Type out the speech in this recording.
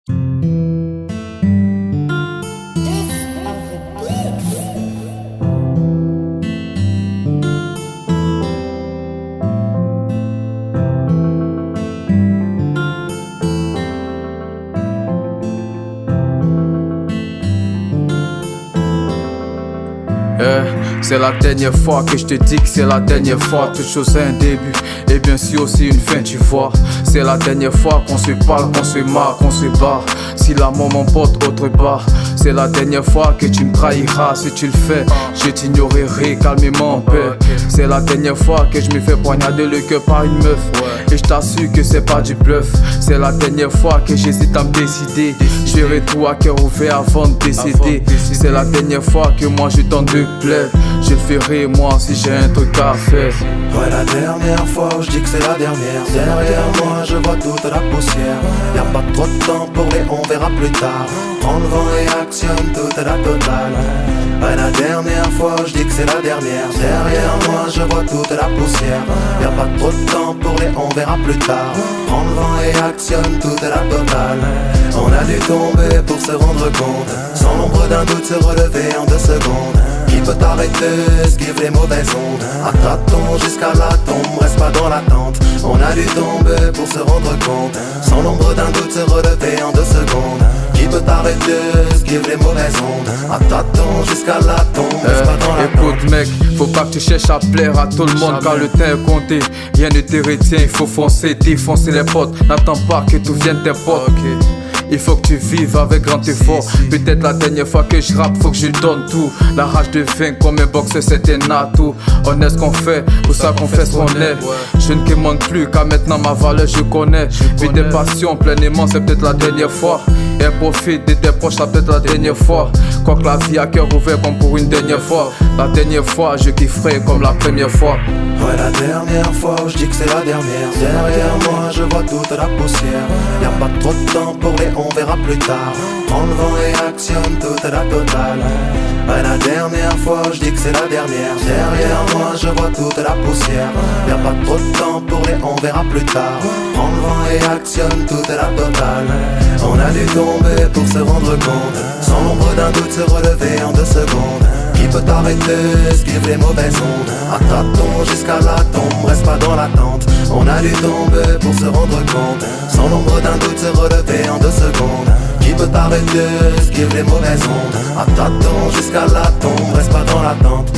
C'est la dernière fois que je te dis que c'est la dernière fois. Toute chose a un début et bien sûr aussi une fin, tu vois. C'est la dernière fois qu'on se parle, qu'on se marre, qu'on se barre. Si l'amour m'emporte autre part, c'est la dernière fois que tu me trahiras. Si tu le fais, je t'ignorerai calmement en paix. C'est la dernière fois que je me fais poignarder le cœur par une meuf. Et je t'assure que c'est pas du bluff. C'est la dernière fois que j'hésite à me décider. Je verrai tout à cœur ouvert avant de décéder. C'est la dernière fois que moi je tente de plaire. Je le ferai moi si j'ai un truc à faire. Ouais, la dernière fois où je dis que c'est la dernière. Derrière moi je vois toute la poussière. Y'a pas trop de temps pour les on verra plus tard. Prends le vent et actionne toute la totale. Ouais, la dernière fois où je dis que c'est la dernière. Derrière moi je vois toute la poussière. Y'a pas trop de temps pour les on verra plus tard. Prends le vent et actionne toute la totale. On a dû tomber pour se rendre compte. Sans l'ombre d'un doute se relever en 2 secondes. Qui peut t'arrêter, esquive les mauvaises ondes. À tâtons jusqu'à la tombe, reste pas dans l'attente. On a dû tomber pour se rendre compte. Sans l'ombre d'un doute se relever en 2 secondes. Qui peut t'arrêter, esquive les mauvaises ondes. À tâtons jusqu'à la tombe, reste pas dans l'attente. Écoute mec, faut pas que tu cherches à plaire à tout le monde. Car le temps est compté, rien ne te retient. Il faut foncer, défoncer les potes. N'attends pas que tout vienne tes potes. Il faut que tu vives avec grand effort. Peut-être la dernière fois que je rappe, faut que je donne tout. La rage de vaincre comme un boxeur, c'est un atout. On est ce qu'on fait, pour ça qu'on fait ce qu'on est. Je ne demande plus, car maintenant ma valeur je connais. Vis des passions pleinement, c'est peut-être la dernière fois. Et profite de tes proches, c'est peut-être la dernière fois. Quoique la vie à cœur ouvert comme pour une dernière fois. La dernière fois, je kifferai comme la première fois. Ouais, la dernière fois où je dis que c'est la dernière. Derrière moi je vois toute la poussière. Y'a pas trop de temps pour les on verra plus tard. Prends le vent et actionne toute la totale. Ouais, la dernière fois où je dis que c'est la dernière. Derrière moi je vois toute la poussière. Y'a pas trop de temps pour les on verra plus tard. Prends le vent et actionne toute la totale. On a dû tomber pour se rendre compte. Sans l'ombre d'un doute se relever en 2 secondes. Qui peut t'arrêter, esquive les mauvaises ondes. À tâtons jusqu'à la tombe, reste pas dans l'attente. On a dû tomber pour se rendre compte. Sans l'ombre d'un doute se relever en 2 secondes. Qui peut t'arrêter, esquive les mauvaises ondes. À tâtons jusqu'à la tombe, reste pas dans l'attente.